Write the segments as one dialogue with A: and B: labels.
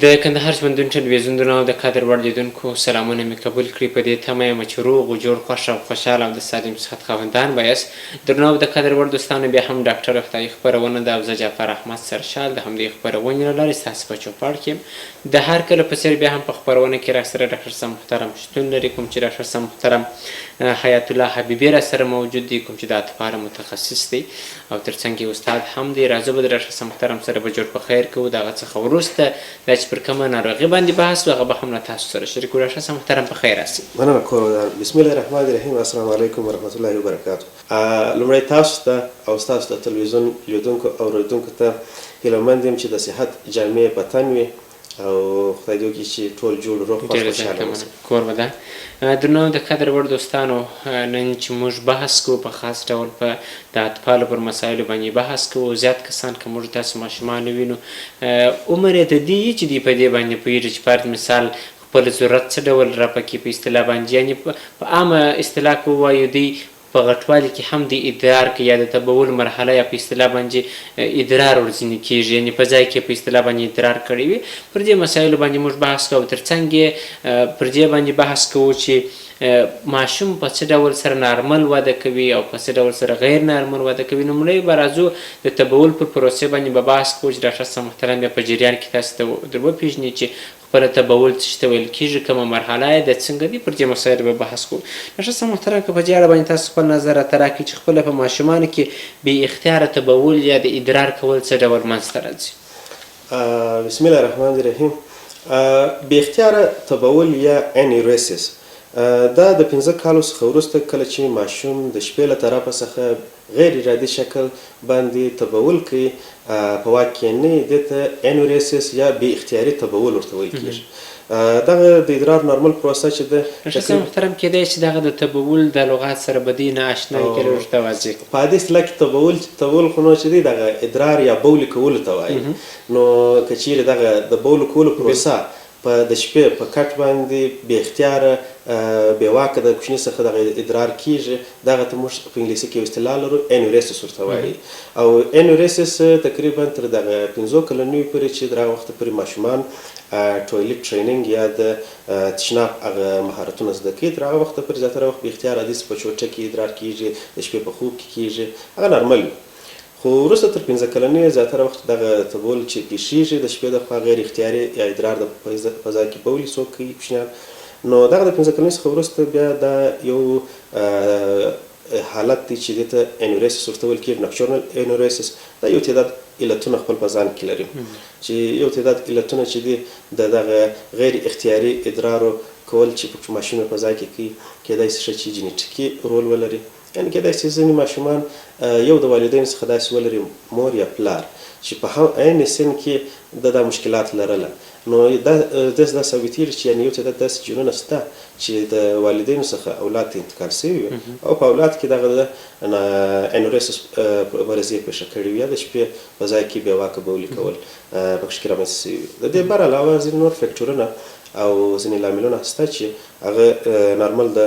A: د کندهار ژوندون ټلویزیون او د قدر وړ لیدونکو سلامونه مې قبول کړي. په دې تمه یم چې روغ و جوړ خوښ او خوشحاله او د سالم صحت خاوندان به یاست. درنو او د قدر وړ دوستانو بیا هم ډاکټر روغتیایي خپرونه ده او زه جعفر احمد سرشال د همدې خپرونې له لارې ستاسو په چوپړ کې یم. د هر کله په څېر بیا هم په خپرونه کې راسره ډاکټر صاحب محترم شتون لري، کوم چې ډاکټر صاحب محترم حیات الله حبیبي راسره موجود دی، کوم چې د اطفال متخصص دی او ترڅنګ یې استاد هم دی. راځه به د ډاکټر صاحب محترم سره به جوړ په خیر کوو. د هغه څخه وروسته دا چې پر کومه ناروغي باندې بحث و هغه به هم له تاسو سره شریک کړو. ډاکټر صاحب محترم په خیر راسئ.
B: مننه کوم. بسم الله الرحمن الرحیم. السلام علیکم ورحمت الله وبرکاتو. لومړی تاسو ته او ستاسو د تلویزیون لیدونکو او اورېدونکو ته هیلهمند یم چې د صحت جامې په تن وي او خدای دې وکړي چې ټول جوړ روغ خوښ خوشحاله اوسئ.
A: کور به ده. درنو د قدر وړ دوستانو، نن چې موږ بحث کوو په خاص ډول په د اطفالو پر مسایلو باندې بحث کوو. زیات کسان که موږ تاسو ماشومان وینو عمر یې د دې چې دی په دې باندې پوهېږي چې فرض مثال خپل ضرورت څه ډول راپکې په اصطلاح باندې، یعنې په عامه اصطلاح کې ووایو دی په غټوالي کې هم د ادرار کې یا د تبول مرحله یا په اصطلاح باندې ادرار ورځنې کېږي، یعنې په ځای کې په اصطلاح باندې ادرار کړی وي. پر دې مسایلو باندې موږ بحث کوو. ترڅنګ یې پر دې باندې بحث کوو چې ماشوم په څه ډول سره نارمل وده کوي او په څه ډول سره غیر نارمل وده کوي. لومړی به راځو د تبول پر پروسې باندې به بحث کوو چې ډاکټر صاحب محترم بیا په جریان کې تاسو ته در وپېژني چې خپله تبول څه ته ویل کېږي، کومه مرحله یې د څنګه دي. پر دې مسایلو به بحث کوو. ډاکټر صاحب محترم که په دې اړه باندې تاسو خپل نظر راته راکړئ چې خپله په ماشومانو کې بې اختیاره تبول یا د ادرار کول څه ډول منځته راځي؟
B: بسم الله الرحمن الرحیم. بې اختیاره تبول یا انیوریسس دا د 15 کالو څخه وروسته کله چې ماشوم د شپې له طرفه څخه غیر ارادي شکل باندې تبول کوي په واک کې نه، دې ته انیوریسس یا بې اختیاري تبول ورته ویل کېږي. دغه د ادرار نارمل پروسه چې ده
A: ډاکټر صاحب محترم کېدای شي دغه د تبول د لغات سره به دوی نااشنا وي، که لږ توضیح کړو.
B: په عادي اصطلاح کې تبول خو نو چې دی دغه ادرار یا بول کولو ته وایي. نو که چیرې دغه د بول کولو پروسه په د شپې په کټ باندې بې اختیاره بې واکه د کوچني څخه دغه ادرار کېږي، دغه ته موږ په انګلیسي کې یو اصطلاح لرو انیوریسس ورته وایي. او انیوریسس تقریبا تر دغه 15 کلنیو پورې چې د هغه وخته پورې ماشومان ټوایلټ ټریننګ یا د تشناب هغه مهارتونه زده کوي، تر هغه وخته پورې زیاتره وخت بې اختیاره داسې په چوټه کې ادرار کېږي، د شپې په خوب کې کېږي، هغه نارمل وي. خو وروسته تر 15 کلنۍ زیاتره وخت دغه تبول چې پیښیږي د شپې د خوا غیر اختیاري یا ادرار د په ځای کې بولي څوک کوي کوچنیان. نو دغه د 15 کلنۍ څخه وروسته بیا دا یو حالت دی چې دې ته انیوریسس ورته ویل کېږي، نکچورنل انیوریسس. دا یو تعداد علتونه خپل په ځان کې لري چې یو تعداد علتونه چې دي د دغه غیر اختیاري ادرارو کول چې په ماشوم په ځای کې کوي، کېدای شي چې جینیټیکي رول ولري، یعنې کېدای شي ځینې ماشومان یو د والدینو څخه داسې ولري مور یا پلار چې په عین سن کې دا مشکلات لرله. نو داسې دا ثابتېږي چې یعنې یو تعداد داسې جینونه شته چې د والدینو څخه اولاد ته انتقال شوي وي او په اولاد کې دغه د انیوریسس مرضیه پېښه کړې وي یا د شپې په ځای کې بې واکه بولي کول پکې کې رامنځته شوي وي. د دې بر علاوه ځینې نور فکټورونه او ځینې لاملونه شته چې هغه نارمل د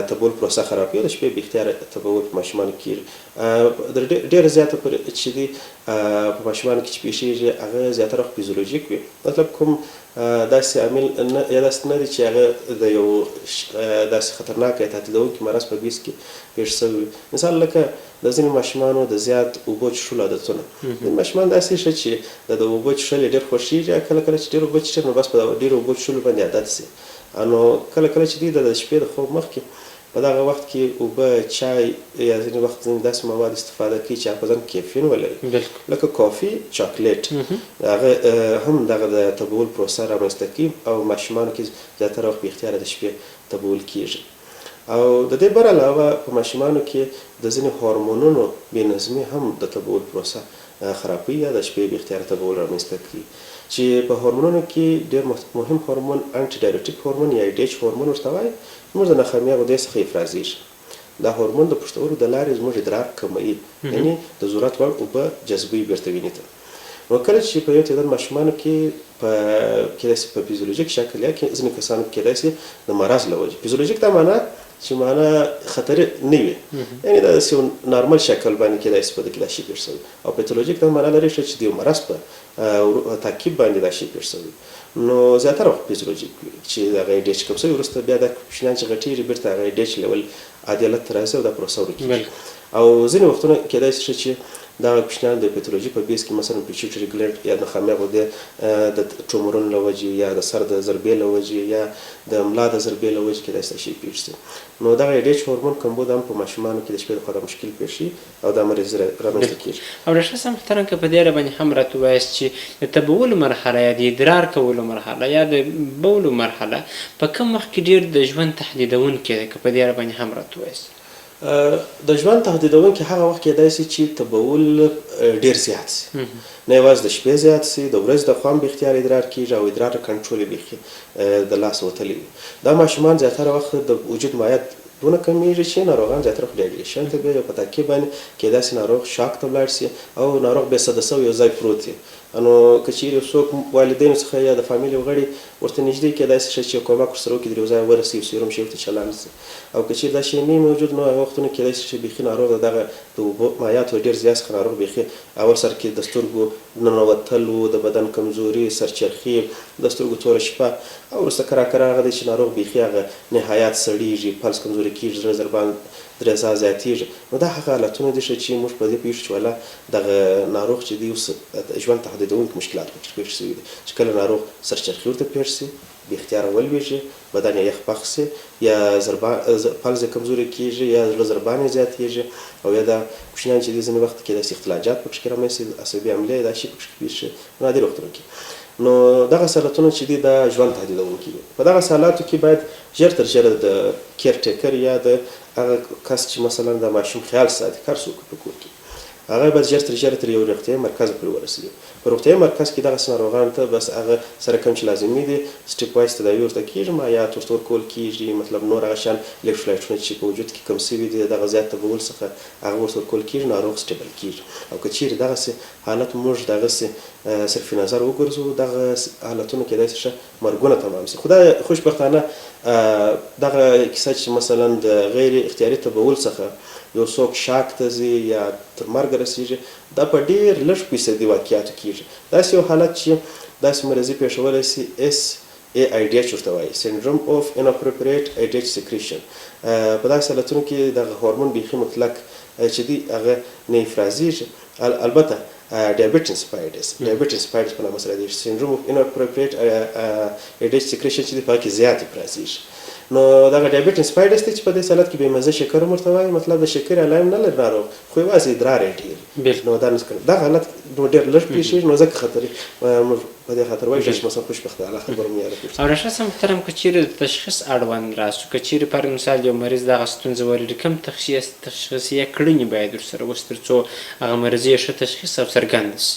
B: تبول پروسه خرابوي، د شپې بې اختیاره تبول په ماشومانو کېږي. ډېره زیاته چې دي په ماشومانو کې چې پیښیږي هغه زیاتره وخت فیزیولوژیک وي، مطلب کوم داسې عامل یا داسې نه دی چې هغه د یو داسې خطرناک یا تعطیلونکي مرض په بیس کې پېښ شوی وي. مثال لکه د ځینې ماشومانو د زیات اوبو څښلو عادتونه. ځینې ماشومان داسې ښه چې د اوبو څښل یې ډېر خوښېږي، کله کله چې ډېر اوبه څښي نو بس په ډېرو اوبو څښلو باندې عادت شي. نو کله کله چې دوی د شپې د خوب مخکې په دغه وخت کې اوبه، چای یا ځینې وخت ځینې داسې مواد استفاده کوي چې هغه په ځان کیفین ولري، لکه کافي، چاکلیټ. هغه هم دغه د تبول پروسه رامنځته کوي او ماشومانو کې زیاتره وخت بې اختیاره د شپې تبول کېږي. او د دې بر علاوه په ماشومانو کې د ځینې هورمونونو بې نظمي هم د تبول پروسه خرابوي یا د شپې بې اختیاره تبول رامنځته کوي. چې په هورمونونو کې ډېر مهم هورمون انټي ډایورټیک هورمون یا ایډیچ هورمون ورته وایي، زموږ د نخامي غدې څخه افرازېږي. دا هورمون د پښتورګو د لارې زموږ ادرار کموي، یعنې د ضرورت وړ اوبه جذبوي بېرته وینې ته. نو کله چې په یو تعداد ماشومانو کې کېدای شي په فیزیولوژیک شکل یا ځینې کسانو کې کېدای شي د مرض له وجې. فیزیولوژیک دا معنا چې معنا خطر نه وي، یعنې دا داسې یو نارمل شکل باندې کېدای شي په دې کې دا شی پېښ شوی، او پیتولوژیک دا معنا لري چې د یو مرض په تعقیب باندې دا شی پېښ شوی. نو زیاتره وخت فیزیولوژیک وي چې دغه ډیچ کم شوي وروسته بیا دا کوچنیان چې غټېږي بېرته هغه ډیچ لیول عادي حالت ته راځي او دا پروسه ورو کېږي. او ځینې وختونه کېدای شي چې دغه کوچنیان د پیتولوژي په بیس کې مثلا پیچوټري ګلینډ یا نخامه غده د ټومورونو له وجې یا د سر د ضربې له وجې یا د ملا د ضربې له وجې کېدای شي پېښ شي. نو دغه ډیچ هورمون کمبود هم په ماشومانو کې د شپې لخوا د مشکل پېښ شي او دا مرض رامنځته کېږي.
A: او ډاکټر صاحب محترم که په دې اړه باندې هم راته ووایاست چې د تبولو مرحله یا د ادرار کولو مرحله یا د بولو مرحله په کوم وخت کې ډېر د ژوند تهدیدونکې ده، که په دې اړه باندې هم راته ووایاست.
B: د ژوند تهدیدونکې هغه وخت کېدای شي چې تبول ډېر زیات شي، نه یوازې د شپې زیات شي، د ورځې د خوا هم بې اختیار ادرار کېږي او ادرار کنټرول یې بیخي د لاسه وتلی وي. دا ماشومان زیاتره وخت د وجود مایعات دونه کمیږي چې ناروغان زیاتره خو ډیهایډریشن ته بیا یو په تعقیب باندې کېدای شي ناروغ شاک ته ولاړ شي او ناروغ بې سده شوی یو ځای پروت وي. نو که چیرې څوک والدینو څخه یا د فامیل غړي ورته نږدې کېدای شي چې کومک ورسره وکړي د یو ځای ورسوي سیروم شي ورته چالان شي. او که چیرې دا شی نه موجود نو هغه وختونه کېدای شي چې بیخي ناروغ دغه د اوبو مایعاتو ډېر زیات څخه ناروغ بیخي اول سر کې د سترګو ننوتلو، د بدن کمزوري، سرچرخي، د سترګو توره شپه او وروسته کرا هغه دی چې ناروغ بیخي هغه نهایت سړیږي، پلس کمزوري کېږي، زړه ضربان درزا زیاتېږي. نو دا هغه حالتونه دي چې موږ په دې پوهېږو چې والا دغه ناروغ چې دی اوس ژوند تهدیدونکي مشکلات پکې پېښ شوي دي چې کله ناروغ سرچرخي ورته پېښ شي، بې اختیاره ولوېږي، بدن یې یخ پخ شي، یا پلز یې کمزوري کېږي، یا زړه ضربان یې زیاتېږي، او یا دا کوچنیان چې دي ځینې وخت کېدای شي اختلاجات پکې رامنځته شي، عصبي حملې دا شي پکې پېښ شي نادر وختونو کې. نو دغه حالتونه چې دي دا ژوند تهدیدونکي دي. په دغه حالاتو کې باید ژر تر ژره د کیر ټیکر یا د هغه کس چې مثلا د ماشوم خیال ساتي کار څوک په کور کې هغه باید ژر تر ژره تر یو روغتیایي مرکز پورې ورسوي. په روغتیایي مرکز کې دغسې ناروغانو ته بس هغه سره کوم چې لازمي دي سټیپ وایز تداوي ورته کېږي، مایعات ورته ورکول کېږي، مطلب نور هغه شیان الکترولایټونه چې په وجود کې کم شوي دي دغه زیات تبول څخه هغه ورته ورکول کېږي، ناروغ سټیبل کېږي. او که چیرې دغسې حالت موږ دغسې صرف نظر وګرځو دغه حالتونه کېدای شي مرګونه تمام شي. خو دا خوشبختانه دغه کیسه چې مثلا د غیر اختیاري تبول څخه یو څوک شاک ته ځي یا تر مرګه رسېږي دا په ډېر لږ فیصدي واقعاتو کېږي. داسې یو حالت چې داسې مرضي پېښولی شي SAIDH ورته وایي Syndrome of Inappropriate IDH Secretion. په داسې حالتونو کې دغه هورمون بیخي مطلق چې دی هغه نه افرازېږي. البته diabetes insipidus په نامه سره دی Syndrome of Inappropriate IDH Secretion چې دی په هغه کې زیات افرازېږي. نو دغه ډایبټیس انسپایرس دی چې په دې حالت کې بې مزه شکر هم ورته وایي، مطلب د شکر علایم نه لري ناروغ خو یوازې ادرار یې ډېر. نو دا دغه حالت نو ډېر لږ پېښېږي، نو ځکه خطر موږ په دې خاطر وایو چې مثلا خوشبختانه خبره مو یاده کړو.
A: او ډاکټر صاحب محترم که چیرې د تشخیص اړوند راسو، که چیرې پر مثال یو مریض دغه ستونزه ولري کوم تشخیصیه کړنې باید ورسره وشي تر څو هغه مرض یې ښه تشخیص او څرګنده شي؟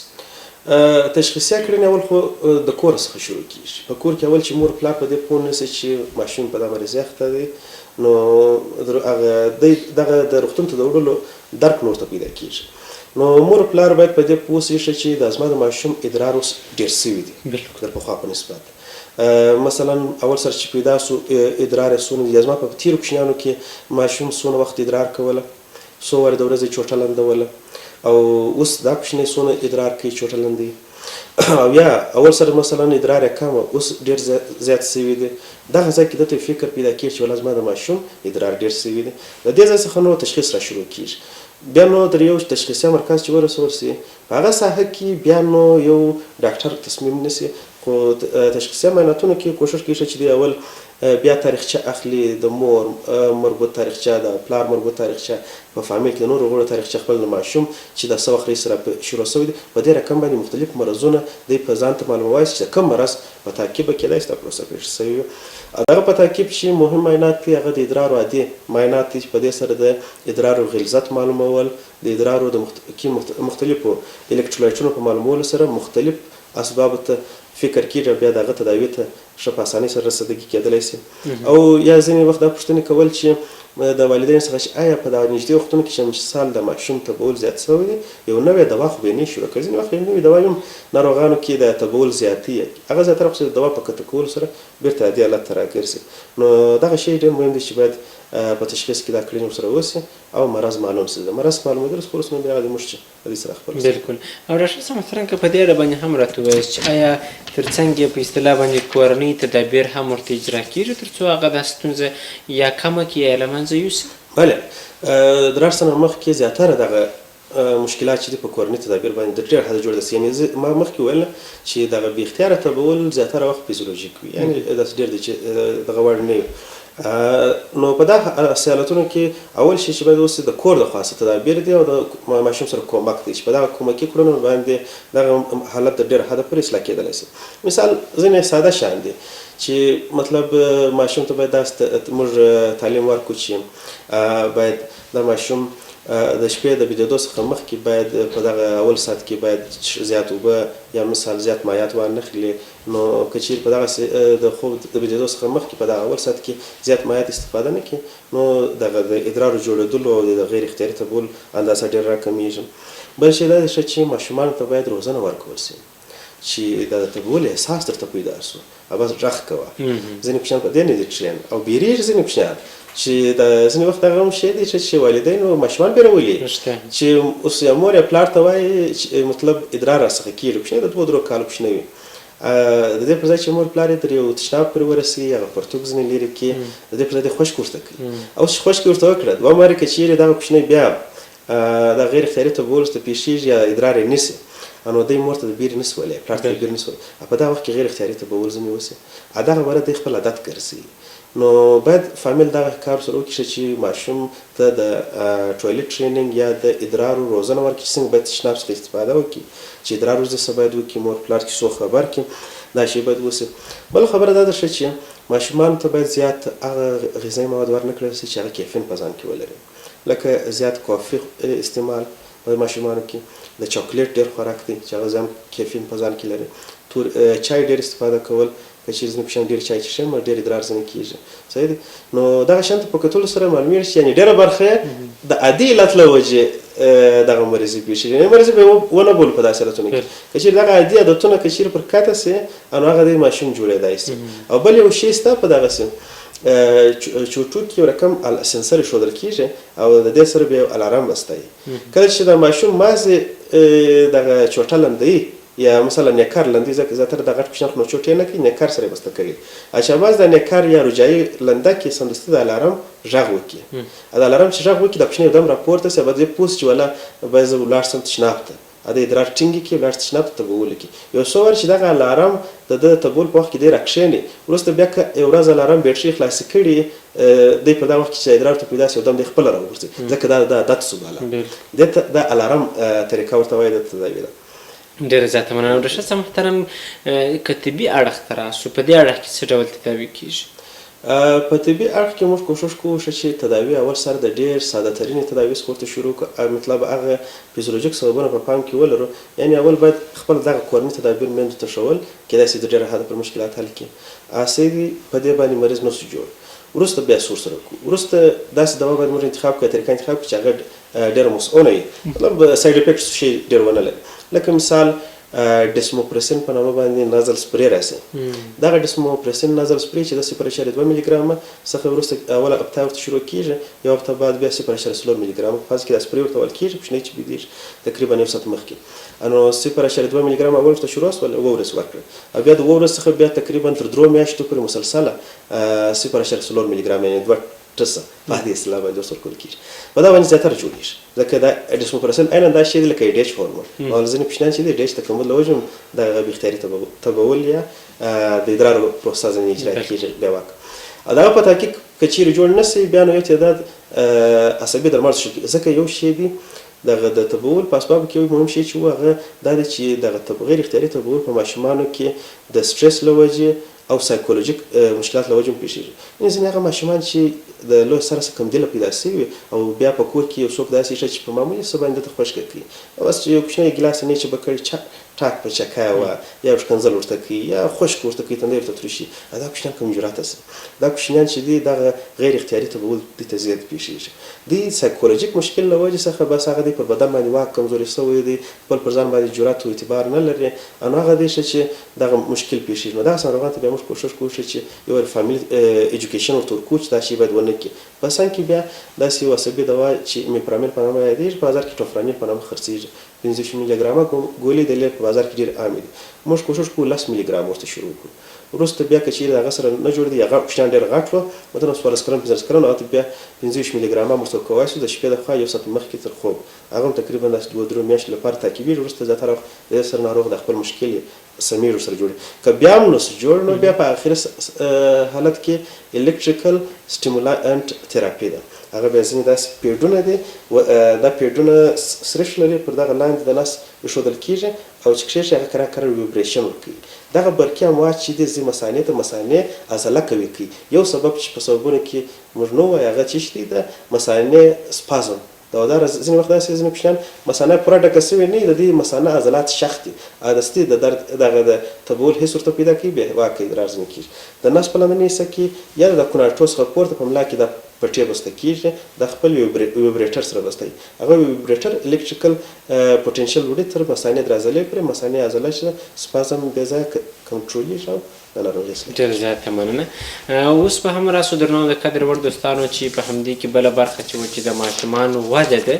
B: تشخیصیه کړنې اول خو د کور څخه شروع کېږي. په کور کې اول چې مور پلار په دې پوه نه شي چې ماشوم په دغه مرض اخته دی نو هغه دغه د روغتون ته د وړلو درک نور ته پیدا کېږي. نو مور پلار باید په دې پوه شي چې دا زما د ماشوم ادرار اوس ډېر شوي دي د پخوا په نسبت. مثلا اول سر چې پیدا سو ادرار یې څونه دي، زما په تېرو کوچنیانو کې ماشوم څونه وخت ادرار کوله، څو وارې د ورځې چوټه لندوله، او اوس دا کوچنی څونه ادرار کوي چوټه لندوي. او یا اول سره مثلا ادرار یې کم اوس ډېر زیات شوي دي. دغه ځای کې دته فکر پیدا کېږي چې ولې زما د ماشوم ادرار ډېر شوي دي. د دې ځای څخه نو تشخیص را شروع کېږي. بیا نو تر یو تشخیصي مرکز چې ورسول شي په هغه ساحه کې بیا نو یو ډاکټر تصمیم نیسي. خو تشخیصي معایناتونو کې کوشش کېږي چې د اول بیا تاریخچه اخلي، د مور مربوط تاریخچه، د پلار مربوط تاریخچه، په فامیل کې د نورو غړو تاریخچه خپل د ماشوم چې د څه وخت راهیسې را شروع شوی دی په دې رقم باندې مختلف مرضونه دی په ځان ته معلوموای چې کوم مرض په تعقیب کېدای شي دا پروسه پېښ شوې وي. دغه په تعقیب چې مهم معاینات دي هغه د ادرارو عادي معاینات دي چې په دې سره د ادرارو غلظت معلومول، د ادرارو د مختلفو الکترولایټونو په معلومولو سره مختلف اسبابو ته فکر کېږي، بیا دغه تداوي ته ښه په اسانۍ سره رسېدګي کېدلی شي. او یا ځینې وخت دا پوښتنې کول چې د والدینو څخه چې آیا په دغه نږدې وختونو کې چې مثال د ماشوم تبول زیات شوی دی یو نوې دوا خو به یې نه شروع کړي. ځینې وخت یو نوې دوا هم ناروغانو کې د تبول زیاتي هغه زیاتره خو د دوا په قطع کولو سره بېرته عادي حالت ته راګرځي. نو دغه شی ډېر مهم دی چې باید په تشخیص کې دا کړنې ورسره وشي او مرض معلوم شي. د مرض معلومېدل خو اوس نو بیا موږ چې د دې سره خپل
A: بالکل. او ډاکټر صاحب مثلا که په دې اړه باندې هم راته ووایاست چې آیا تر څنګ یې په اصطلاح باندې کورني تدابیر هم ورته اجرا کېږي تر څو هغه دا ستونزه یا کمه کړي یا له منځه یوسي؟
B: بله د راټ نه مخکې زیاتره دغه مشکلات چې دي په کورني تدابیر باندې د ډېر حده جوړ دي. یعنې ما مخکې ویل چې دغه بې اختیاره تبول زیاتره وخت فیزیولوژیک وي، یعنې داسې ډېر دی چې دغه وړ نه وي. نو په دغه حالتونو کې اول شی چې باید وشي د کور د خاصه تدابیر دي او د ماشوم سره کومک دی چې په دغه کومکي کړنو باندې دغه حالت د ډېر حده پورې اصلاح کېدلی شي. مثال ځینې ساده شیان دي چې مطلب ماشوم ته باید داسې موږ تعلیم ورکړو چې باید د ماشوم د شپې د بېدېدو څخه مخکې باید په دغه اول ساعت کې باید زیات اوبه یا مثال زیات مایعات وانخلي. نو که چیرې په دغسې د خوب د بېدېدو څخه مخکې په دغه اول ساعت کې زیات مایعات استفاده نه کړي نو دغه د ادرارو جوړېدلو او د غیر اختیاري تبول اندازه ډېر راکمیږي. بل شی دا دی چې ماشومانو ته باید روزنه ورکول شي چې د تبول احساس درته پیدا شو بس غږ کوه. ځینې کوچنیان په دې نه دي ټرین او بیریږي ځینې کوچنیان چې د ځینې وخت هغه هم شی دی چې والدینو ماشومان بیرولي چې اوس یا مور یا پلار ته وایي مطلب ادرار راڅخه کېږي. کوچنی د 2-3 کالو کوچنی وي د دې پر ځای چې مور پلار یې تر یو تشناب پورې ورسوي هغه پرتوګ ځینې لرې کړي د دې پر ځای خشک ورته کړي. او چې خشک ورته وکړه 2 وارې که چیرې دغه کوچنی بیا د غیر اختیاري تبول ورته پیښیږي یا ادرار یې نیسي نو دی مور ته د بیرې نسي ویلی پلار ته د بیرې نسي ویلی په دغه وخت کې غیر اختیاري تبول ځینې وشي دغه باره دی خپل عادت ګرځوي. نو باید فامیل دغه کار سره وکړي چې ماشوم ته د ټوایلټ ټرینینګ یا د ادرارو روزنه ورکړي چې څنګه باید تشناب څخه استفاده وکړي چې ادرار ورځ څه باید وکړي مور پلار کې څو خبر کړي دا شی باید وشي. بله خبره دا ده چې ماشومانو ته باید زیات هغه غذایي مواد ورنه کړل شي چې هغه کیفین په ځان کې ولري لکه زیات کافي استعمال په ماشومانو کې د چاکلیټ ډېر خوراک دی چې هغه ځم کیفین په ځان کې لري. چای ډېر استفاده کول که چیرې ځینې کوچنیان ډېر چای څښي ډېر ادرار ځینې کېږي صحیح دی. نو دغه شیان ته په کتلو سره معلومېږي چې یعنې ډېره برخه د عادي علت له وجې دغه مریضي پیښیږي. یعنې مریضي به یې ونه بولو په داسې حالتونو کې که چیرې دغه عادي عادتونه که چیرې پر کته سي نو هغه د ماشوم جوړېدای شي. او بل یو شی شته په دغسې چوټو کې یو رقم سنسر ایښودل کېږي او د دې سره بیا یو الارم بستایي. کله چې د ماشوم مازې دغه چوټه لندوي یا مثلا نیکر لندې ځکه زیاتره د غټ کوچنیان خو نو چوټې نه کوي نیکر سره یې بسته کوي چې باز د نیکر یا رجایي لنده کې سمدستي د الارم غږ وکړي. د الارم چې غږ وکړي د کوچنی یو دم راپورته شي به دې پوس چې ولا باید زه ولاړ سم تشناب ته د ادرار ټینګي کې ولاړ تشناب ته تبول کې یو څو ور چې دغه الارم د تبول په وخت کې ډېر راکښېني وروسته بیا که یو ورځ الارم بیټرۍ خلاصې کړي دی په دغه وخت کې چې ادرار ته پیدا شي یو دم دی خپله راوغورځي ځکه دا عادت شو باله دې ته د الارم طریقه ورته وایي د تداوي ده.
A: ډېره زیاته مننه. ډاکټر صاحب محترم که طبي اړخ ته راشو په دې اړخ کې څه ډول تداوي کېږي؟
B: په طبي اړخ کې موږ کوښښ کوو چې تداوي اول سره د ډېر ساده ترینې تداوي څخه ورته شروع کړو مطلب هغه فیزیولوژیک سببونه په پام کې ولرو. یعنې اول باید خپل دغه کورني تدابیر میندو ته ښول کېدای شي د ډېره حده پر مشکلات حل کړي اساسي په دې باندې مریض نسو جوړ وروسته بیا سور سره کوو وروسته داسې دوا باید موږ انتخاب کړو طریقه انتخاب کړو چې هغه ډېره مسؤونه وي مطلب سایډ افیکټس شي ډېر ونه لري لکه مثال ډسموپریسین په نامه باندې نازل سپری راځي. دغه ډسموپریسین نازل سپری چې د 0.2 ملي ګرامه څخه وروسته اوله هفته ورته شروع کېږي یو هفته بعد بیا 0.3 ملي ګرامه په کې د سپری ورته ول کېږي کوچنی چې بيدیر تقریبا یو ساعت مخکې نو 0.2 ملي ګرامه اول ورته شروع وسول او ورس ورکړه او بیا د ورس څخه بیا تقریبا تر 2 میاشتو پورې مسلسله 0.3 ملي ګرامه یعنې 2 ټسه په دې اصطلاح باندې اوس ورکول کېږي په دا باندې زیاتره جوړېږي ځکه دا ډسموپریسین عیناً دا شی دی لکه ډیچ هورمون او ځینې کوچنیان چې دی ډیچ تکامل له وجې دغه بې اختیاري تبول یا د ادرارو پروسه ځینې اجرا کېږي بیا واک دغه په تحقیق که چیرې جوړ نه شي بیا نو یو تعداد عصبي درمل ځکه یو شی دی دغه د تبول په اسبابو کې یو مهم شی چې هغه دا دی چې دغه غیر اختیاري تبول په ماشومانو کې د سټرس له وجې او سایکولوژیک مشکلات له وجې پیښیږي. یعنې ځینې هغه ماشومان چې د لوی سره څه کمدله پیدا شوي او بیا په کور کې یو څوک داسې شي چې په معمولي څه باندې ته خوشګه کوي بس چې یو کوچنی ګیلاس یې نیچه به کړي ټاک په چکه وه یا ښکنځل ورته کوي یا خشک ورته کوي تندی ورته تروشي دا کوچنیان کم جرأته سي دا کوچنیان چې دي دغه غیر اختیاري تبول دوی ته زیات پیښیږي دوی سایکولوژیک مشکل له وجې څخه بس هغه دی پر بدن باندې واک کمزوري سوی دی خپل پر ځان باندې جرأت او اعتبار نه لري او هغه دی چې دغه مشکل پیښیږي نو دغسې ناروغانو ته بیا موږ کوښښ کوو چې یو فامیلي ایجوکیشن ورته ورکړو چې دا شی باید ونه کړي په څنګ کې بیا داسې یو عصبي دوا چې میپرامل په نامه یادېږي په بازار کې ټوفرانیل په نامه خرڅېږي 15 ملي ګرامه ګولۍ د لیل په بازار کې ډېر عامې دي موږ کوښښ کوو 10 ملي ګرام ورته شروع کړو وروسته بیا که چیرې د هغه سره نه جوړ دي هغه کوچنیان ډېر غټ وه مثلا 14 کلن 15 کلن هغه ته بیا 15 ملي ګرامه ورته ورکولی شو د شپې د خوا 1 ساعت مخکې تر خوب هغه هم تقریبا داسې 2-3 میاشتې لپاره تعقیبېږي وروسته زیاتره د دې سره ناروغ د خپل مشکل سمیر ورسره جوړي که بیا هم نسو جوړ نو بیا په اخر حالت کې الکتریکل سټیمولانټ تراپي ده هغه بیا ځینې داسې پیډونه دي دا پیډونه سرش لري پر دغه لاندې د نس ایښودل کېږي او چې کښېږي هغه کرار کرار ویبریشن ورکوي دغه برقي امواج چې دي ځي مثانې تر مثانې عضله قوي کوي یو سبب چې په سببونو کې موږ نه وایو هغه څه دي د مثانې سپازم دا ځینې وخت داسې ځینې کوچنیان مثانه پوره ډکه سوې نه وي د دې مثانه عضلات شخ دي دستي د درد دغه د تبول حس ورته پیدا کوي بیا واقع ادرار ځینې کېږي د نس په لاندنۍ حصه کې یا د کوناټو څخه پورته په ملا کې د پټې بسته کېږي د خپل ویبریټر سره بسته وي هغه ویبریټر الکتریکل پوټنشل وړي تر مثانې در عضلې پورې مثانې عضله چې سپازم بې ځایه کنټرولېږي او
A: ډېر زیاته مننه اوس به هم راسو درنو د قدر وړ دوستانو چې په همدې کې بله برخه چې و چې د ماشومانو وده ده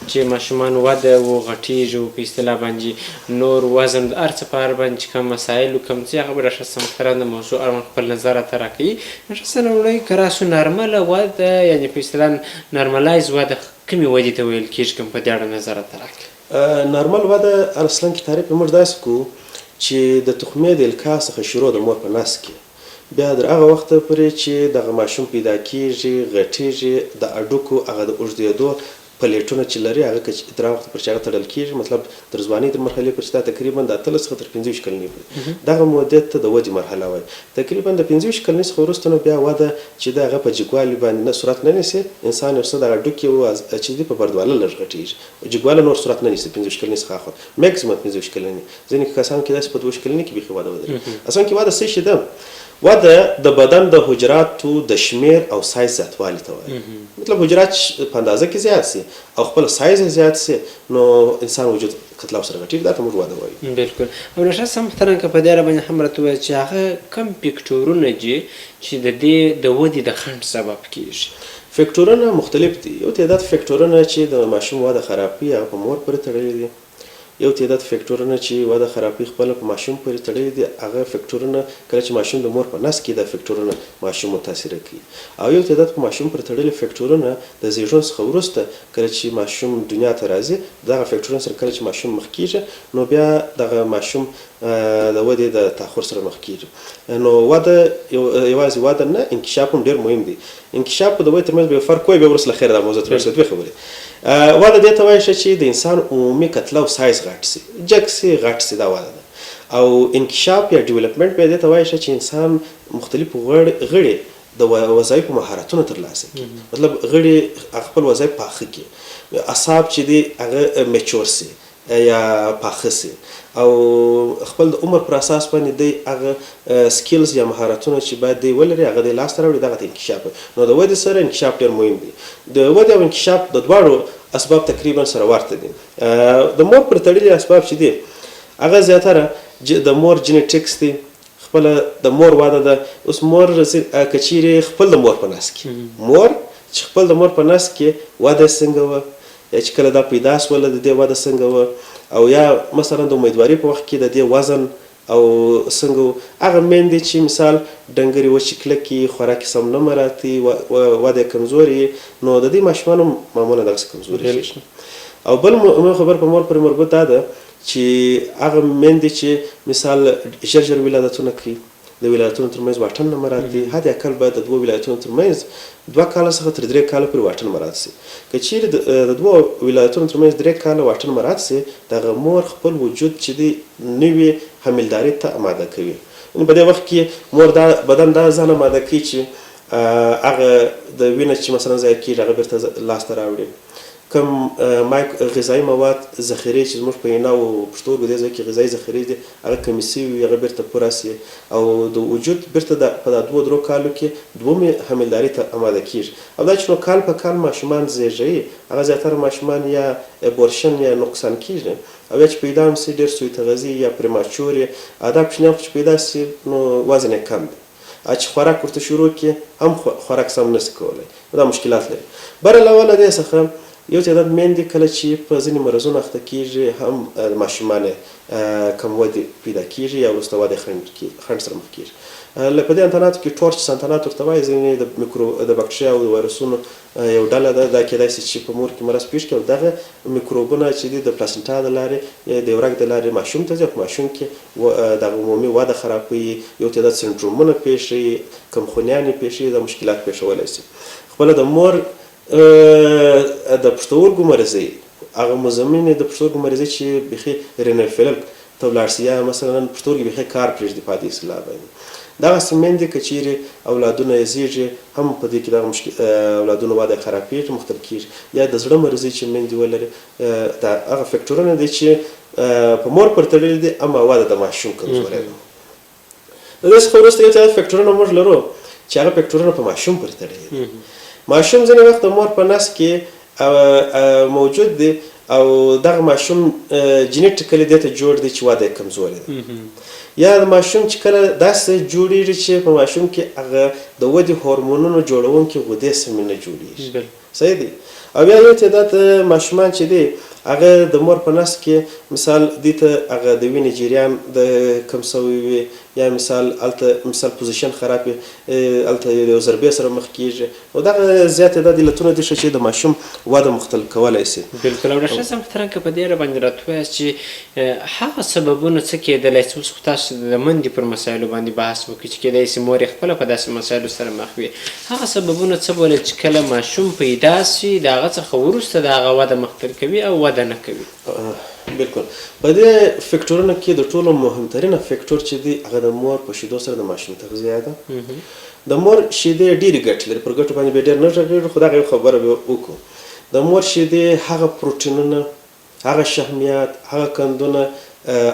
A: چې ماشومان وده و غټېږي و په اصطلاح باندې نور وزن د هر څه په اړه باندې چې کوم مسایل کوم څه هغه به راشه سمختران د موضوع اړوند خپل نظر راته راکوي راشه لومړی که راسو نارمله وده یعنې په اصطلاح نارملایز وده کومې ودې ته ویل کېږي کوم په دې اړه نظر راته راکړي
B: نارمل وده اصلا کې تعریف موږ داسې کوو چې د تخمې د القا څخه شروع د مور په نس کې بیا تر هغه وخته پورې چې دغه ماشوم پیدا کېږي غټېږي د هډوکو هغه د اوږدېدو پلیټونه چې لري هغه که تر هغه وخته پورې چې هغه تړل کېږي مطلب تر ځوانۍ تر مرحلې پورې چې دا تقریبا د 18 څخه تر 25 کلنۍ پورې دغه مودې ته د ودې مرحله وایي تقریبا د 25 کلنۍ څخه وروسته نو بیا وده چې د هغه په جګوالي باندې نه صورت نه نیسي انسان یو څه د هډوکي چې دي په بردواله لږ غټېږي جګواله نور صورت نه نیسي 25 کلنۍ څخه اخوا میکسیمم 25 کلنۍ ځینې کسان کې داسې په 22 کلنۍ کې بیخي وده ودرېږي اصلا کې وده څه شی ده وده د بدن د حجراتو د شمیر او سایز زیاتوالي ته وایي مطلب حجرات په اندازه کې زیات سي او خپل سایز زیات سي نو انسان وجود کتلاو سره غټېږي دا ته موږ وده وایو
A: بلکل او نشه سم محترم که په دې اړه باندې هم راته ووایه چې هغه کم فکټورونه دي چې د دې د ودې د خنډ سبب کېږي
B: فکټورونه مختلف دي یو تعداد فکټورونه چې د ماشوم وده خرابوي هغه په مور پورې تړلي دي یو تعداد فکټورونه چې وده خرابوي خپله په ماشوم پورې تړلي دي هغه فکټورونه کله چې ماشوم د مور په نس کې دا فکټورونه ماشوم متاثره کوي او یو تعداد په ماشوم پورې تړلي فکټورونه د زیږون څخه وروسته کله چې ماشوم دنیا ته راځي دغه فکټورونه سره کله چې ماشوم مخ کېږي نو بیا دغه ماشوم د ودې د تاخر سره مخ کېږي نو وده یوازې وده نه انکشاف هم ډېر مهم دی انکشاف په د ودې ترمنځ به یو فرق وایي بیا وروسته له خیره دا موضوع ترې دوې خبرې وده دې ته وایي چې د انسان عمومي کتله او سایز غټ سي جګ سي غټ سي دا وده ده او انکشاف یا ډیولپمنټ بیا دې ته وایي چې انسان مختلفو غړي د وظایفو مهارتونه ترلاسه کړي مطلب غړي خپل وظایف پاخه کړي اعصاب چې دي هغه میچور سي یا پاخه سي او خپل د عمر پر اساس باندې دی هغه سکیلز یا مهارتونه چې باید دی ولري هغه دی لاسته راوړي دغه انکشاف نو د ودې سره انکشاف ډېر مهم دی د ودې او انکشاف د دواړو اسباب تقریبا سره ورته دي د مور پر تړلي اسباب چې دي هغه زیاتره د مور جینیټکس دي خپل د مور وده ده اوس مور که چیرې خپل د مور په نس کې مور چې خپل د مور په نس کې وده څنګه وه یا چې کله دا پیدا شوله د دې وده څنګه وه او یا مثلا د امیدوارۍ په وخت کې د دې وزن او څنګه هغه میندې چې مثال ډنګرې وچې کلکې خوراک سم نه مراتي وده کمزوري نو د دې ماشومانو معمولا دغسې کمزوري شي او بل خبر په مور پورې مربوط دا ده چې هغه میندې چې مثال ژر ژر ولادتونه کوي د ولایتونو ترمنځ واټن نه مراعات دي حد اقل باید د دوه ولایتونو ترمنځ 2 کاله څخه تر 3 کاله پورې واټن مراعات شي که چیرې د دوه ولایتونو ترمنځ 3 کاله واټن مراعات شي دغه مور خپل وجود چې دی نوې حاملداري ته آماده کوي نو په دې وخت کې مور دا بدن دا ځان آماده کوي چې هغه د وینې چې مثلا ضایع کېږي هغه بیرته لاسته راوړي کوم غذایي مواد ذخیرې چې زموږ په ویناو پښتورګو دې ځای کې غذایي ذخیرې دي هغه کمې سوي وي هغه بیرته پوره سي او د وجود بیرته په دا 2-3 کالو کې دومې حملداري ته آماده کیږي او دا چې نو کال په کال ماشومان زیږوي هغه زیاتره ماشومان یا ابورشن یا نقصان کیږي او یا چې پیدا هم سي ډېر سوء تغذیې یا پریماچور دا کوچنیان چې پیدا سي نو وزن یې کم دی چې خوراک ورته شروع کړي هم خوراک سم نسي کولی دا مشکلات لري بر علاوه له دې څخه یو تعداد میندې کله چې په ځینې مرضونو اخته کیږي هم ماشومان کم ودې پیدا کیږي یا وروسته وده خنډ سره مخ کیږي په دې انتاناتو کې ټورچ سانتانات ورته وایي ځینې د بکټریا او د وایرسونو یو ډله ده دا کیدای شي چې په مور کې مرض پیښ کړي او دغه میکروبونه چې دي د پلاسنټا د لارې د ورګ د لارې ماشوم ته ځي او په ماشوم کې دغه عمومي وده خرابوي یو تعداد سنډرومونه پیښوي کمخونیانې پیښوي دا مشکلات پیښولی شي خپله د مور د پښتورګو مرضۍ هغه مزمنې د پښتورګو مرضۍ چې بیخي رینل فیلر ته ولاړ شي یا مثلا پښتورګي بیخي کار پرېږدي په عادي اصطلاح باندې دغسې میندې که چیرې اولادونه یې زیږي هم په دې کې دغه اولادونو وده خرابېږي مختل کېږي یا د زړه مرضۍ چې میندې ولري دا هغه فکټورونه دي چې په مور پورې تړلي دي اما وده د ماشوم کمزوری ده د دې څخه وروسته یو تعداد فکټورونه موږ لرو چې هغه فکټورونه په ماشوم پورې تړلي دي ماشوم ځینې وخت د مور په نس کې موجود دی او دغه ماشوم جینیټیکلی دې ته جوړ دی چې وده یې کمزوری ده یا د ماشوم چې کله داسې جوړېږي چې په ماشوم کې هغه د ودې هورمونونو جوړونکي غدې سمې نه جوړېږي صحیح دی او بیا یو تعداد ماشومان چې دی هغه د مور په نس کې مثال دې ته هغه د وینې جریان د کم سوی وي یا مثال پوزیشن خراب وي هلته یو ضربې سره مخ کېږي او دغه زیات تعداد علتونه دي چې د ماشوم وده مختل کولی شي
A: بلکل او ډاکټر صاحب محترم که په دې باندې راته ووایاست چې هغه سببونه څه کېدلی شي اوس خو تاسو د منډې پر مسایلو باندې بحث وکړي چې کېدای شي مور یې خپله په داسې مسایلو سره مخ وي هغه سببونه څه بولي چې کله ماشوم پیدا شي د هغه څخه وروسته د هغه وده مختل کوي او وده نه کوي
B: بلکل په دې فکټورونو کې د ټولو مهمترینه فکټور چې دی هغه د مور په شیدو سره د ماشوم تغذیه ده د مور شیدې ډېرې ګټې لري پر ګټو باندې به ډېر نه غږېږو خو دغه یو خبره به وکړو د مور شیدې هغه پروټینونه هغه شحمیات هغه قندونه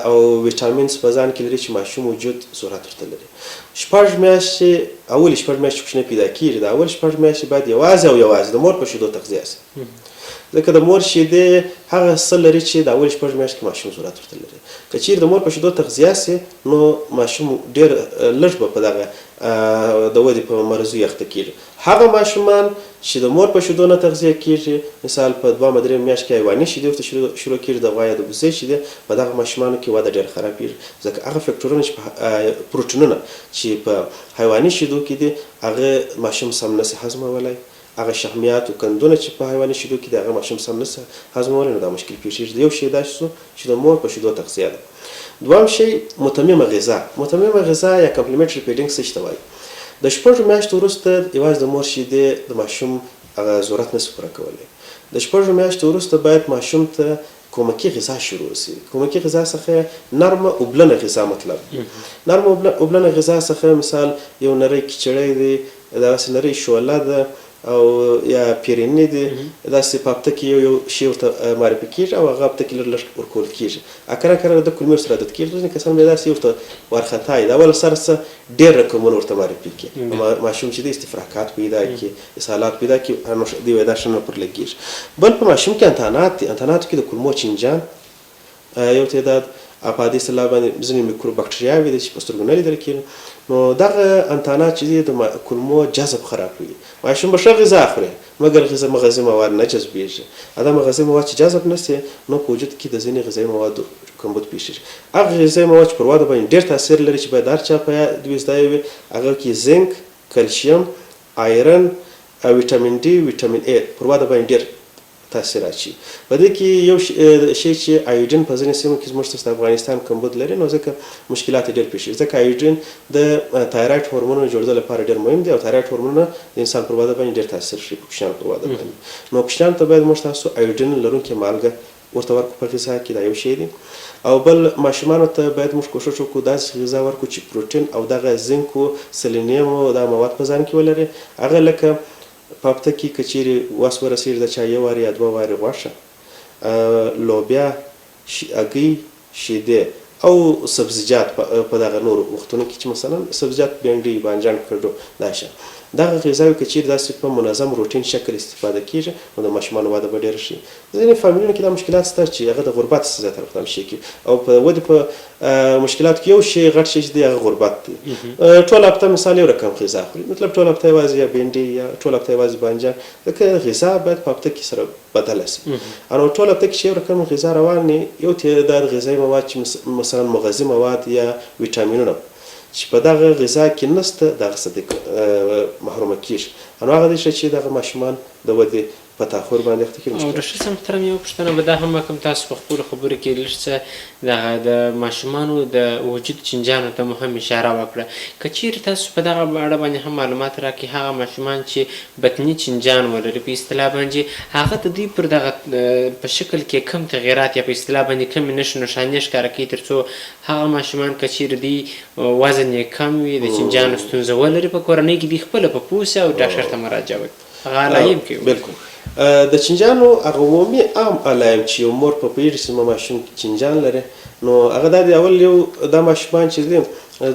B: او ویټامینز په ځان کې لري چې ماشوم وجود ضرورت ورته لري شپږ میاشتې اولې شپږ میاشتې کوچنی پیدا کېږي د اول شپږ میاشتې باید یوازې او یوازې د مور په شیدو تغذیه شي ځکه د مور شیدې هغه څه لري چې د اول شپږ میاشتې کې ماشوم ضرورت ورته لري که چیرې د مور په شیدو تغذیه شي نو ماشوم ډېر لږ به په دغه د ودې په مرضیو اخته کېږي هغه ماشومان چې د مور په شیدو نه تغذیه کېږي مثال په 2-3 میاشت کې حیواني شیدې ورته شروع کېږي د غوا یا د بوزې شیدې په دغه ماشومانو کې وده ډېر خرابېږي ځکه هغه فکټورونه چې پروټینونه چې په حیواني شیدو کې دي هغه ماشوم سم نسي هضمولی هغه شحمیات او قندونه چې په حیواني شیدو کې دي هغه ماشوم سم نسي هضمولی نو دا مشکل پیښیږي یو شی دا چې د مور په شیدو تغذیه ده دویم شی متممه غذا یا کمپلیمنټري فیډینګ څه ته وایي د شپږو میاشتو وروسته یوازې د مور شیدې د ماشوم هغه ضرورت نسي پوره کولی د شپږو میاشتو وروسته باید ماشوم ته کومکي غذا شروع شي کومکي غذا څخه نرمه اوبلنه غذا مطلب نرمه اوبلنه غذا څخه مثال یو نری کچړی دی داسې نری شوله ده او یا پیریني دي داسې په هفته کې یو شی ورته معرفي کېږي او هغه هفته کې لږ ورکول کېږي کله د کولمې سره عادت کېږي ځینې کسان بیا داسې ورته وارخطا وي د اول سر څه ډېر رقمونه ورته معرفي کړي ماشوم چې د استفراقات پیدا کړي اسهالات پیدا کړي دوی وایي دا ښه نه پر لګېږي بل په ماشوم کې انتانات دي انتاناتو کې د کولمو چینجان یو تعداد په عادي اصطلاح باندې ځینې میکروبکټریاوې دي چې په سترګو نه لیدل کېږي نو دغه انتانات چې دي د کولمو جذب خرابوي ماشوم به ښه غذا خوري مګر مغذي مواد نه جذبېږي دا مغذي مواد چې جذب نه سي نو په وجود کې د ځینې غذایي موادو کمبود پیښیږي هغه غذایي مواد چې پر وده باندې ډېر تاثیر لري چې باید هر چا په یاد زده وي هغه کې زنک کلسیم آیرن او ویټامین ډي ویټامین ای پر وده باندې ډېر تاثیر اچي په دې کې یو شی چې آیوډین په ځینې سیمو کې زموږ د افغانستان کمبود لري نو ځکه مشکلات ډېر پیښیږي ځکه آیوډین د تایراید هورمونونو جوړېدو لپاره ډېر مهم دی او تایراید هورمونونه د انسان پر وده باندې ډېر تاثیر کوي په کوچنیانو پر وده باندې نو کوچنیانو ته باید موږ تاسو آیوډین لرونکې مالګه ورته ورکړو په غذا کې دا یو شی دی او بل ماشومانو ته باید موږ کوشش وکړو داسې غذا ورکړو چې پروټین او دغه زنک او سلینیم او دا مواد په ځان کې ولري هغه لکه په هفته کې که چیرې وس ورسېږي د چا یو وارې یا دوه وارې غوښه، لوبیا، هګۍ، شیدې او سبزیجات په دغه نورو وختونو کې چې مثلا سبزیجات بینډۍ، بانجان، کډو دا شیان. دغه غذاوې که چیرې داسې په منظم روټین شکل استفاده کېږي نو د ماشومانو وده به ډېره ښه وي. ځینې فامیلونو کې دا مشکلات شته چې هغه د غربت زیاتره په دغه شی کې او په ودې په مشکلاتو کې یو شی غټ شی چې دی هغه غربت دی. ټوله هفته مثال یو رقم غذا خوري، مطلب ټوله هفته یوازې یا بینډۍ یا ټوله هفته یوازې بانجان، ځکه غذا باید په هفته کې سره بدله شي. نو ټوله هفته کې چې یو رقم غذا روان وي، یو تعداد غذایي مواد چې مثلا مغذي مواد یا ویټامینونه چې په دغه غذا کې نشته دغه څه محرومه کېږي. نو هغه دی چې دغه ماشومان د ودې په تاخر باندې اخته کېږي.
A: او ډاکټر صاحب محترم یوه پوښتنه به دا هم وکړم، تاسو په خپلو خبرو کې لږ څه د ماشومانو د وجود چینجانو ته مو هم اشاره وکړه. که چیرې تاسو په دغه اړه باندې هم معلومات راکړئ، هغه ماشومان چې بطني چینجان ولري په اصطلاح باندې، هغه د دوی پر دغه په شکل کې کم تغیرات یا په اصطلاح باندې کمې نښې نښانې ښکاره کوي، تر څو هغه ماشومان که چیرې دوی وزن یې کم وي، د چینجانو ستونزه ولري، په کورنۍ کې دوی خپله په پوه سي او ډاکټر ته مراجعه وکړي. هغه علایم کوي.
B: بالکل د چینجانو هغه عمومي عام علایم چې یو مور په پوهېږي چې زما ماشوم چینجان لري، نو هغه دا دی اول یو دا ماشومان چې دي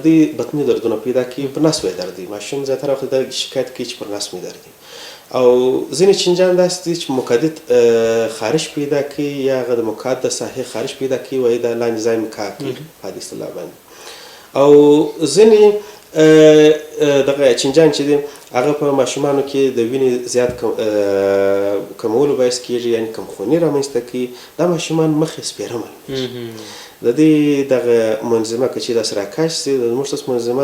B: دوی بطني دردونه پیدا کوي، په نس وی درد وي. ماشوم زیاتره وخت دا شکایت کوي چې پر نس مې درد وي. او ځینې چینجان داسې دي چې مقعد خارش پیدا کوي یا هغه د مقعد د ساحې خارش پیدا کوي، وایي دا لاندې ځای مې کار کوي په دې اصطلاح باندې. او ځینې دغه چینجان چې دي هغه په ماشومانو کې د وینې زیات کمولو باعث کېږي، یعنې کمخوني رامنځته کوي. دا ماشومان مخ یې سپېره معلومېږي. د دې دغه منظمه که چیرې داسې راکش شي، زموږ ستاسو منظمه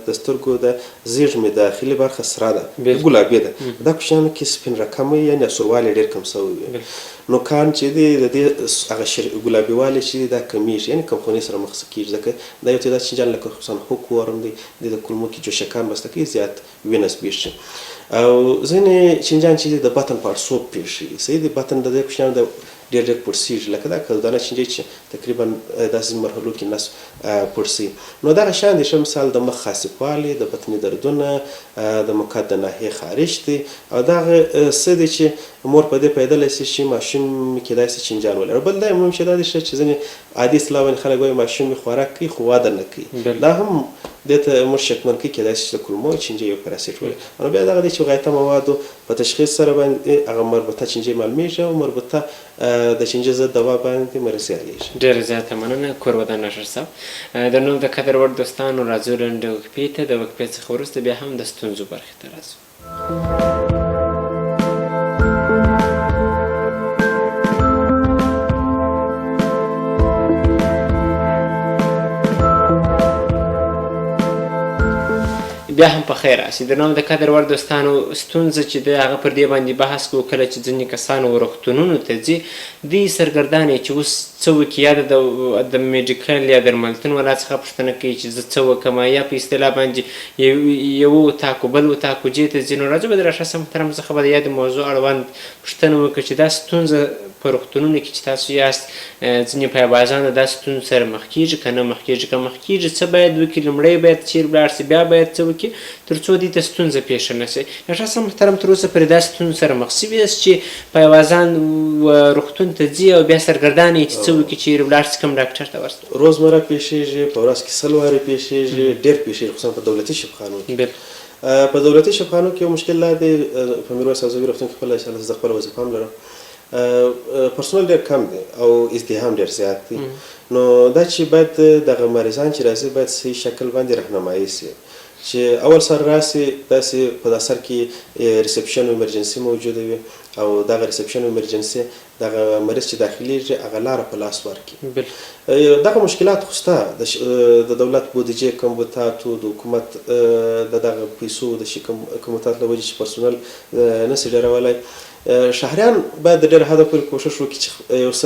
B: د سترګو د زیږمې داخلي برخه سره ده، ګلابي ده. دا کوچنیانو کې سپین رقم وي، یعنې سوروالی ډېر کم شوی وي. نو کان چې دی د دې هغه ګلابي والی چې دی دا کمیږي، یعنې کمخوني سره مخ کېږي. ځکه دا یو تعداد چینجان لکه خصوصا هوک ورم دی، د کولمو کې جوشکان بسته کوي، زیات وینه سپېږي. او ځینې چینجان چې دی د بطن پړسوب پېښوي، صحیح دی، بطن د دې کوچنیانو د ډېر پړسېږي، لکه دا کلدانه چینجۍ چې تقریبا داسې مرحلو کې نس پړسوي. نو دغه شیان دي، ښه مثال د مخ خاصوالی، د بطني دردونه، د مقعد د ناحیې خارش دی. او دغه څه دی چې مور په دې پوهېدلی شي چې ماشوم کې داسې چینجان ولري. بل دا مهم شی دا دی چې ځینې عادي اصطلاح باندې خلک وایي ماشوم یې خوراک کوي خو وده نه کوي. دا هم دې ته موږ شکمن کوي کېدای شي چې د کولمو چینجۍ یا پراسیټ ولري. نو بیا دغه دی چې غایطه موادو په تشخیص سره باندې هغه مربوطه چینجۍ معلومېږي او مربوطه د چینجۍ ضد دوا باندې مرسي حلېږي.
A: ډېره زیاته مننه کورودان ډاکټر صاحب. د نوم د قدر وړ دوستانو راځو لنډې وقفې ته، د وقفې څخه وروسته بیا هم د ستونزو برخې ته راځو. بیا هم په خیر راسي. د نوم د قدر وړ دوستانو ستونزه چې د هغه پر دې باندې بحث کوو، کله چې ځینې کسان روغتونونو ته ځي، دوی سرګردان یې چې اوس څه وکړي، یا د میډیکل یا درملتون والا څخه پوښتنه کوي چې زه څه وکړم، یا په اصطلاح باندې یو اتاق بل اتاق جې ته ځي. نو راځو به د ډاکټر صاحب محترم څخه به د یادې موضوع اړوند پوښتنه وکړو چې دا ستونزه په روغتونونو کې چې تاسو یاست، ځینې پایوازانو دا ستونزو سره مخ کېږي که نه مخ کېږي؟ که مخ کېږي څه باید وکړي؟ لومړی باید چیرې ولاړ شي، بیا باید څه وکړي تر څو دې ته ستونزه پېښه نه شي؟ ډاکټر صاحب محترم تر اوسه پورې دا ستونزو سره مخ شوي یاست چې پایوازان روغتون ته ځي او بیا سرګردان یې چې څه وکړي، چیرې ولاړ شي، کوم ډاکټر ته ورشي؟
B: روزمره پېښېږي، په ورځ کې 100 وارې پېښېږي، ډېر پېښېږي، خصوصا په دولتي شفاخانو کې. په دولتي شفاخانو کې یو مشکل دا دی، په میرویس او زوی روغتون کې خپله زه خپله وظیفه هم لرم، پرسونل ډېر کم دی او ازدحام ډېر زیات دی. نو دا چې باید دغه مریضان چې راځي باید صحیح شکل باندې رهنمایي شي، چې اول سر راسي داسې په دا سر کې ریسپشن او ایمرجنسي موجوده وي، او دغه ریسپشن او ایمرجنسي دغه مریض چې داخليږي هغه لاره په لاس ورکړي. دغه مشکلات خو شته، د دولت بودیجې کمبوداتو، د حکومت د دغه پیسو د شي کمبودات له وجې چې پرسونل نشي ډېرولی. شهریان باید د ډېر حده پورې کوشش وکړي چې یو څه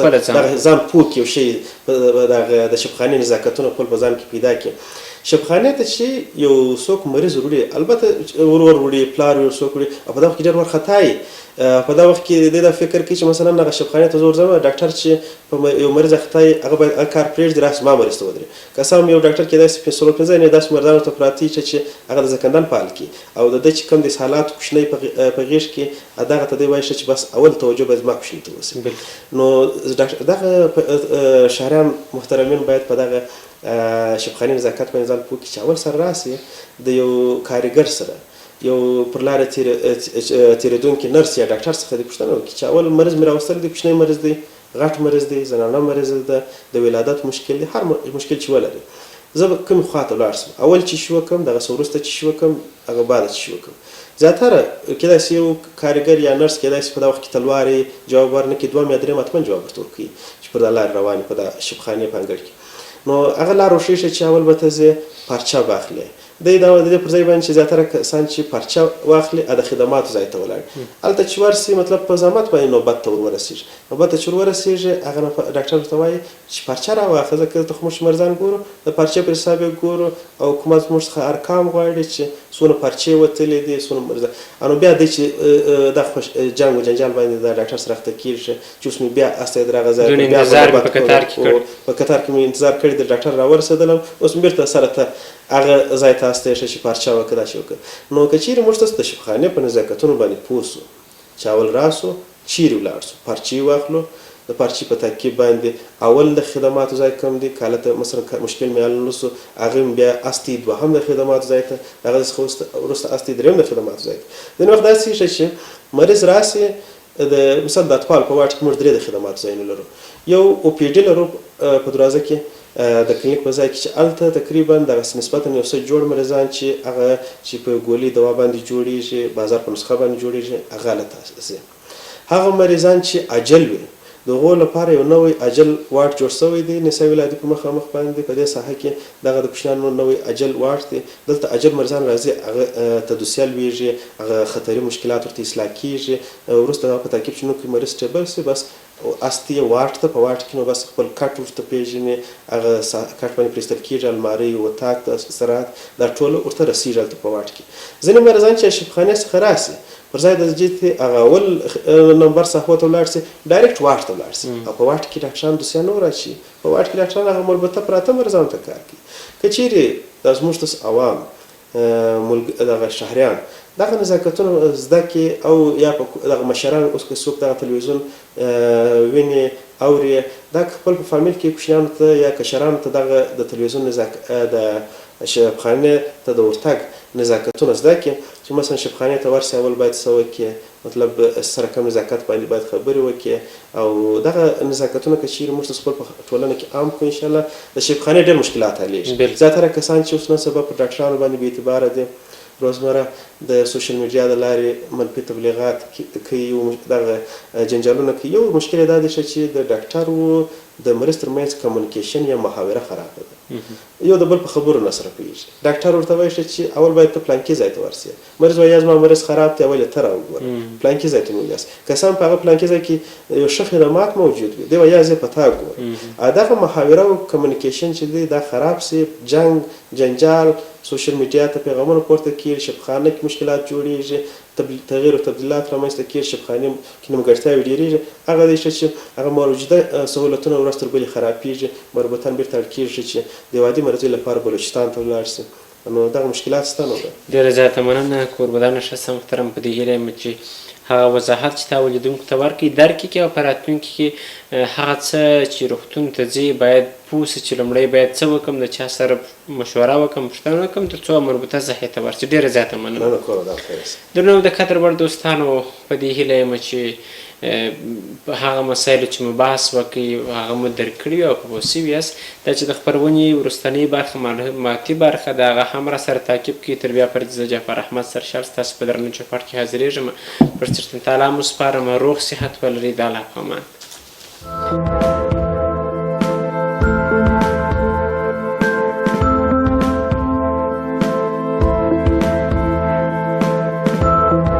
B: ځان پوه کړي، یو شی د شفاخانې نزاکتونه خپل په ځان کې پیدا کړي. شفاخانې ته چې یو څوک مریض وروړي، البته ورور وروړي، پلار یو څوک وروړي، او په دغه کې ډېر وارخطا وي، په دا وخت کې دی دا فکر کوي چې مثلا هغه شبخانې ته زه ورځم ډاکټر چې په یو مریض اخته وي هغه باید هغه کار پرېږدي راسي ما مریض ته ودرېږي که څه هم یو ډاکټر کېدای شي 15 یعنې داسې مریضانو ته پراته چې هغه د زکندن فعال کړي او د ده چې کوم د اسهالات کوچنی په غېږ کې دغه ته دی وایي چې بس اول توجه باید زما کوچني ته وشي. نو دغه شهریان محترمین باید په دغه شبخانې نزاکت باندې ځان پوه کړي چې اول سره راسي د یو کارګر سره یو پر لاره تېرېدونکي نرس یا ډاکټر څخه دې پوښتنه وکړي چې اول مریض مې راوستلی دی کوچنی مریض دی غټ مریض دی زنانه مریض ده د ولادت مشکل دی هر مشکل چې ولري زه به کومې خوا ته ولاړ شم اول چې شي وکړم دغسې وروسته چې شي وکړم هغه بعده چې شي وکړم. زیاتره کېدای شي یو کارګر یا نرس کېدای شي په دا وخت کې تلوارې جواب ورنکړي دوهم یا درېیم حتما جواب ورته ورکوي چې پر دا لارې روان په دا شبخانې په انګړ کې. نو هغه لار وښیي چې اول به ته ځې پارچه به اخلې دی دا د دې پر ځای باندې چې زیاتره کسان چې پارچه واخلي د خدماتو ځای ته ولاړ هلته چې ورسي مطلب په زحمت باندې نوبت ته ورورسېږي نوبت ته چې ورورسېږي هغه ډاکټر ورته وایي چې پارچه راواخله ځکه ته خو موږ مریضان ګورو د پارچې پر حساب یې ګورو او حکومت موږ څخه ارقام غواړي چې څونه پارچې وتلې دي څونه مریضان نو بیا دی چې دا جنګ و جنجال باندې د ډاکټر سره اخته کېږي چې اوس مې بیا استه درغه ځای په قطار کې مې انتظار کړی د ډاکټر راورسېدلم اوس مې بېرته سره ته هغه ځای ته استه یې چې پارچه وکړه داسې وکړه. نو که چیرې موږ تاسو د شبخانې په نزاکتونو باندې پوه سو چې اول راسو چیرې ولاړ سو پارچې واخلو د پارچې په تعقیب باندې اول د خدماتو ځای کم دی که هلته مثلا مشکل مې حل نه سو هغه بیا استي دوهم د خدماتو ځای ته هغه څخه وروسته استي درېیم د خدماتو ځای ته. ځینې وخت داسې شي چې مریض راسي د مثلا د اطفال په واټ کې موږ درې د خدماتو ځایونه لرو یو او پی ډي لرو په دروازه کې د کلینیک په ځای کې چې هلته تقریبا دغسې نسبتا یو څه جوړ مریضان چې هغه چې په ګولۍ دوا باندې جوړېږي بازار په نسخه باندې جوړېږي هغه هلته ځي. هغه مریضان چې عجل وي د هغو لپاره یو نوی عجل واټ جوړ شوی دی نسایي ولایتي په مخامخ باندې په دې ساحه کې دغه د کوچنیانو نوی عجل واټ دی دلته عجل مریضان راځي هغه تدوسیه لویږي هغه خطري مشکلات ورته اصلاح کېږي وروسته هغه په تعقیب چې نو که مریض سټیبل شي بس استي واټ ته په واټ کې نو بس خپل کټ ورته پېژني هغه کټ باندې پرېستل کېږي المارۍ وطاق ته استراحت دا ټوله ورته رسېږي هلته په واټ کې. ځینې مریضان چې شبخانې څخه راسي پر ځای د جې هغه اول نمبر صحو ته ولاړ سي ډایرکټ واټ ته ولاړ سي او په واټ کې ډاکټران دوسیه نه راشي په واټ کې ډاکټران هغه مربوطه پراته مریضانو ته کار کوي. که چیرې دا زموږ تاسو عوام دغه شهریان دغه نزاکتونه زده کړي او یا دغه مشران اوس که څوک دغه تلویزیون ویني اوري دا خپل په فامیل کې کوچنیانو ته یا کشرانو ته دغه د تلویزیون د شبخانې ته د ورتګ نزاکتونه زده کړي چې مثلا شبخانې ته ورسي اول باید څه وکړي مطلب سره کم نزاکت باندې باید خبرې وکړي او دغه نزاکتونه که چیرې موږ خپل په ټولنه کې عام کړو انشاءالله د شبخانې ډېر مشکلات حلېږي. زیاتره کسان چې اوس نن سبا په ډاکټرانو باندې بې اعتباره دي روزمره د سوشل میډیا د لارې منفي تبلیغات کوي دغه جنجالونه کوي. یو مشکل یې دا دی چې د ډاکټر و د مریض ترمنځ کمیونیکیشن یا محاوره خرابه ده یو د بل په خبرو نه سره پوهېږي ډاکټر ورته وایي چې اول باید ته پلانکي ځای ته ورسې مریض وایي زما مریض خراب دی اول یې ته راوګوره پلانکي ځای ته مې ویاست که څه هم په هغه پلانکي ځای کې یو ښه خدمات موجود وي دی وایي یا زه په تا ګورم دغه محاوره او کمیونیکیشن چې دی دا خراب سي جنګ جنجال سوشل میډیا ته پیغامونه پورته کېږي شبخانه کې مشکلات جوړېږي تغییر او تبدیلات رامنځته کېږي شبخانې کې نیمګړتیاوې ډېرېږي هغه دی چې هغه موجوده سهولتونه ورځ تر بلې خرابېږي مربوطان بېرته اړ کېږي چې د وادي مرضۍ لپاره بلوچستان ته ولاړ شي نو دغه مشکلات شته نو ده.
A: ډېره زیاته مننه کوربدانه ښه محترم په دې هیله یم چې هغه وضاحت چې تا ولیدونکو ته ورکړي درک کړي او په راتلونکي کې هغه څه چې روغتون ته ځي باید پوه سي چې لومړی باید څه وکړم د چا سره مشوره وکړم پوښتنه وکړم تر څو مربوطه صحې ته ورسي. ډېره زیاته مننه. درنو د قدر وړ دوستانو په دې هیله یم چې هغه مسایلو چې مو بحث وکړي هغه مو درک کړي او په پوه سوي یاست. دا چې د خپرونې وروستنۍ برخه معلوماتي برخه د هغه هم راسره تعقیب کړي. تر بیا پرې زه جعفر احمد سرشال ستاسو په درنو چوپړ کې حاضرېږم. پر سرتن تعالی مو سپارم روغ صحت ولرئ. د الله په امان.